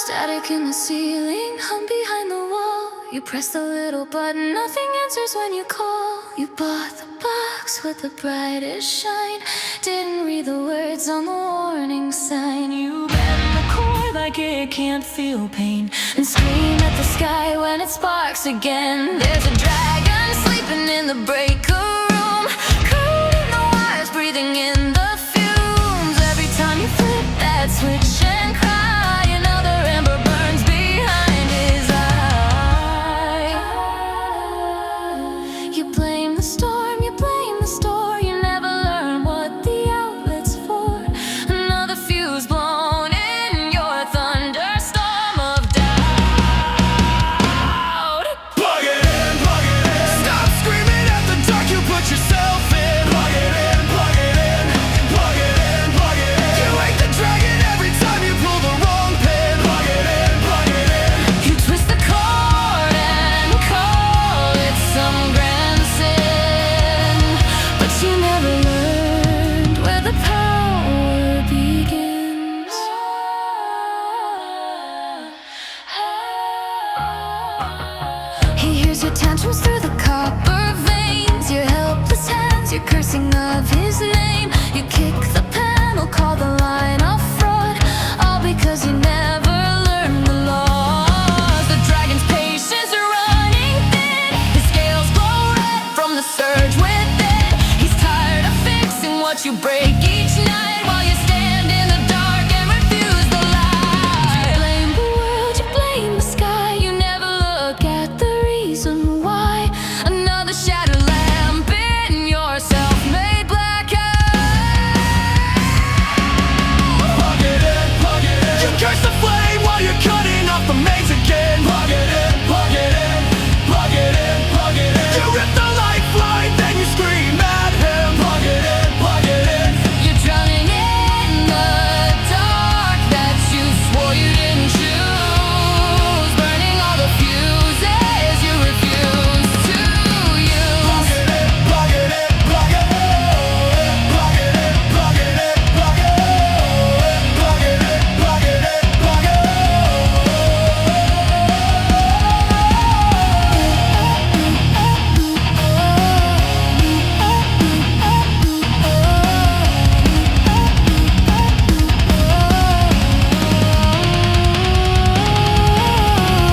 Static in the ceiling, hung behind the wall. You press the little button, nothing answers when you call. You bought the box with the brightest shine, didn't read the words on the warning sign. You bend the cord like it can't feel pain, and scream at the sky when it sparks again. There's a dragon sleeping in the breaker room, cooling the wires, breathing in the fumes. Every time you flip that switch and cry, another ember burns behind his eye. You blame the storm, you blame the store. You never learn what the outlet's for. Another fuse blown in your thunderstorm of doubt. Plug it in, plug it in. Stop screaming at the dark you put yourself in. Plug it in, plug it in. Plug it in, plug it in. You wake the dragon every time you pull the wrong pin. Plug it in, plug it in. You twist the cord and call it some grand sin, but you never learned where the power begins. He hears your tantrums through the copper veins, your helpless hands, your cursing of his name. You kick the panel, call the line a fraud, all because you never learned the laws. The dragon's patience are running thin, his scales glow red from the surge within. He's tired of fixing what you break each night, while you stand in the dark and refuse the light. You blame the world, you blame the sky, you never look at the reason why. Another shattered lamp in your self-made black eye. Plug it in, plug it in. You curse the flame while you're cutting off the mains again. Plug it in, plug it in. Plug it in, plug it in. You rip the lifeline, then you scream at him. Plug it in, plug it in. You're drowning in the dark that you swore you didn't choose, burning all the fuses you refuse to use. Plug it in, plug it in, plug it in. Plug it in, plug it in, plug it in. Plug it in, plug it in, plug it in.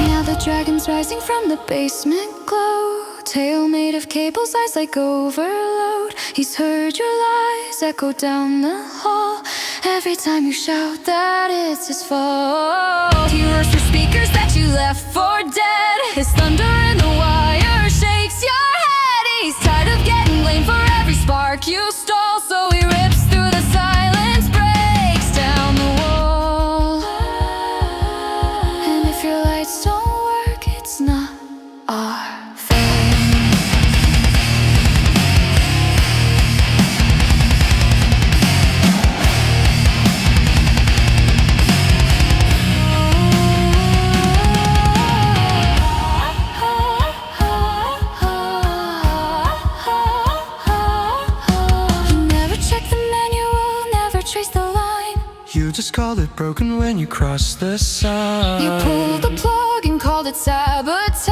Now the dragon's rising from the basement glow, tail made of cables, eyes like overload. He's heard your lies echo down the hall, every time you shout that it's his fault. He roars through speakers that you left for dead, his thunder in the wire shakes your head. He's tired of getting blamed for every spark you stole, so he rips through the silence, breaks down the wall. And if your lights don't work, it's not our fault. You never check the manual, never trace the line. You just call it broken when you cross the sign. You pulled the plug and called it sabotage.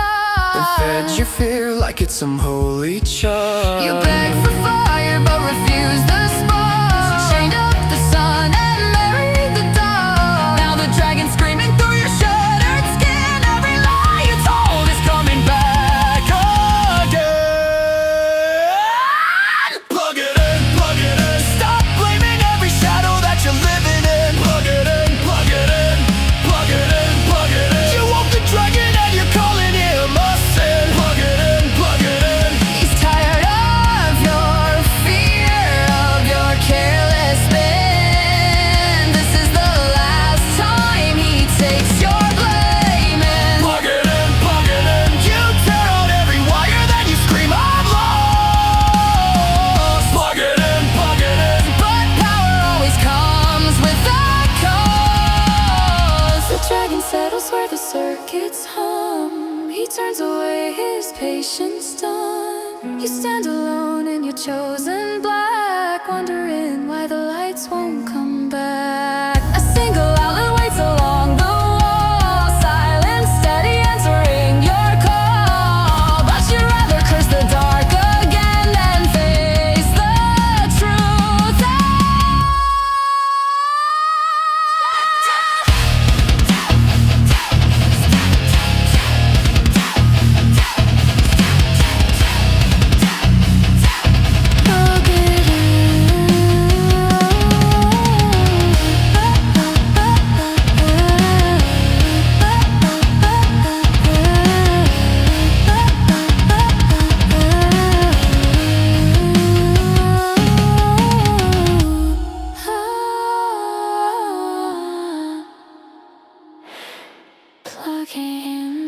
And fed your fear like it's some holy charm. You beg for fire but refuse the spark, chained up the sun and married the dark. Now the dragon's screaming through your shattered skin, every lie you told is coming back again. Plug it in, plug it in. Stop blaming every shadow that you're living in. Plug it in, plug it in. Plug it in, plug it in. You woke the dragon and you're calling him a sin. Plug it in, plug it in. He's tired of your fear, of your careless spin. This is the last time he takes your blame. And Plug it in, plug it in. You tear out every wire, then you scream, I'm lost. Plug it in, plug it in. but power always comes with a cause. The dragon settles where the circuits hum, turns away, his patience done. You stand alone in your chosen black, wondering why the lights won't come back. A single outlet waits along the wall, silent, steady, answering your call. But you'd rather curse the dark again than face the truth. Plug in.